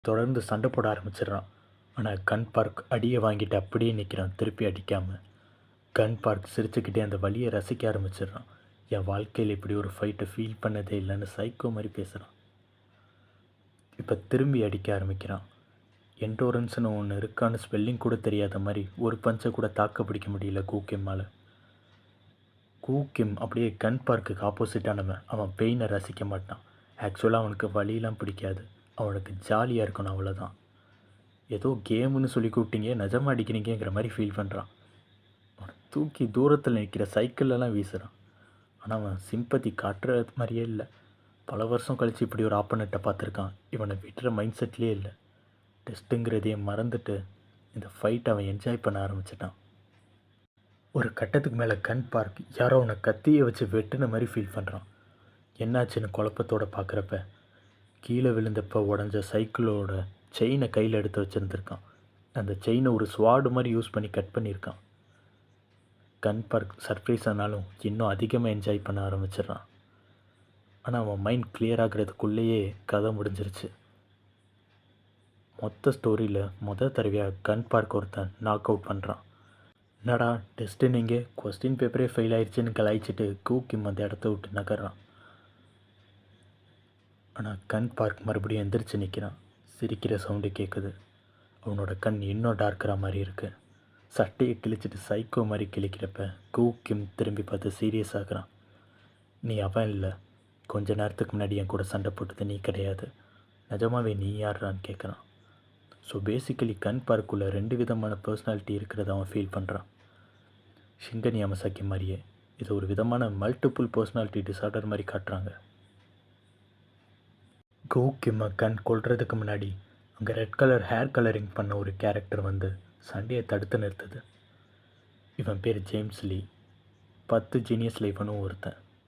தொடர்ந்து சண்டை போட ஆரம்பிச்சிடுறான். ஆனால் கன் பார்க் அடியை வாங்கிட்டு அப்படியே நிற்கிறான், திருப்பி அடிக்காமல். கன் பார்க் சிரிச்சுக்கிட்டே அந்த வலியை ரசிக்க ஆரம்பிச்சிடுறான். என் வாழ்க்கையில் இப்படி ஒரு ஃபைட்டை ஃபீல் பண்ணதே இல்லைன்னு சைக்கோ மாதிரி பேசுகிறான். இப்போ திரும்பி அடிக்க ஆரம்பிக்கிறான். என்டோரன்ஸ்னு ஒன்று இருக்கான்னு ஸ்பெல்லிங் கூட தெரியாத மாதிரி ஒரு பஞ்சை கூட தாக்க பிடிக்க முடியல கூக்கிம்மால். கூக்கிம் அப்படியே கன் பார்க்குக்கு ஆப்போசிட்டானவன். அவன் பெயினை ரசிக்க மாட்டான். ஆக்சுவலாக அவனுக்கு வலியெலாம் பிடிக்காது. அவனுக்கு ஜாலியாக இருக்கணும், அவ்வளோதான். ஏதோ கேமுன்னு சொல்லி கூப்பிட்டீங்க, நிஜமாக அடிக்கிறீங்கிற மாதிரி ஃபீல் பண்ணுறான். அவனை தூக்கி தூரத்தில் நிற்கிற சைக்கிள்லாம் வீசுகிறான். ஆனால் அவன் சிம்பத்தி காட்டுற மாதிரியே இல்லை. பல வருஷம் கழித்து இப்படி ஒரு ஆப்பனட்டை பார்த்துருக்கான். இவனை விட்டுற மைண்ட் செட்லேயே இல்லை. டெஸ்ட்டுங்கிறதையே மறந்துட்டு இந்த ஃபைட் அவன் என்ஜாய் பண்ண ஆரம்பிச்சிட்டான். ஒரு கட்டத்துக்கு மேலே கன் பார்க் யாரோ அவனை கத்தியை வச்சு வெட்டுன மாதிரி ஃபீல் பண்ணுறான். என்னாச்சுன்னு குழப்பத்தோடு பார்க்குறப்ப கீழே விழுந்தப்போ உடஞ்ச சைக்கிளோட செயினை கையில் எடுத்து வச்சுருந்துருக்கான். அந்த செயினை ஒரு ஸ்வாடு மாதிரி யூஸ் பண்ணி கட் பண்ணியிருக்கான். கன் பார்க் சர்ப்ரைஸ் ஆனாலும் இன்னும் அதிகமாக என்ஜாய் பண்ண ஆரம்பிச்சிடுறான். ஆனால் அவன் மைண்ட் கிளியர் ஆகிறதுக்குள்ளேயே கதை முடிஞ்சிருச்சு. மொத்த ஸ்டோரியில் முதல் தடவையாக கன் பார்க் ஒருத்தன் நாக் அவுட் பண்ணுறான். என்னடா டெஸ்ட்டு நீங்கள் கொஸ்டின் பேப்பரே ஃபெயில் ஆயிடுச்சுன்னு கலாய்ச்சிட்டு கூக்கிம் அந்த இடத்த விட்டு நகர்றான். ஆனால் கன் பார்க் மறுபடியும் எந்திரிச்சு நிற்கிறான். சிரிக்கிற சவுண்டு கேட்குது. அவனோட கண் இன்னும் டார்க்கராக மாதிரி இருக்குது. சட்டையை கிழிச்சிட்டு சைக்கோ மாதிரி கிழிக்கிறப்ப கூக்கிம் திரும்பி பார்த்து சீரியஸ் ஆகுறான். நீ அவன் இல்லை, கொஞ்ச நேரத்துக்கு முன்னாடி என் கூட சண்டை போட்டது நீ கிடையாது, நிஜமாவே நீ யார்றான்னு கேட்குறான். ஸோ பேசிக்கலி கன் பார்க்குள்ளே 2 விதமான பர்சனாலிட்டி இருக்கிறத அவன் ஃபீல் பண்ணுறான். ஷிங்கன் யாமசாக்கி மாதிரியே இது ஒரு விதமான மல்டிபிள் பர்சனாலிட்டி டிஸார்டர் மாதிரி காட்டுறாங்க. கூக்கிம்மை கன் கொல்றதுக்கு முன்னாடி அங்கே ரெட் கலர் ஹேர் கலரிங் பண்ண ஒரு கேரக்டர் வந்து சண்டையை தடுத்து நிறுத்துது. இவன் பேர் ஜேம்ஸ் லீ. 10 ஜீனியஸ் லைஃப்னு ஒருத்தன்.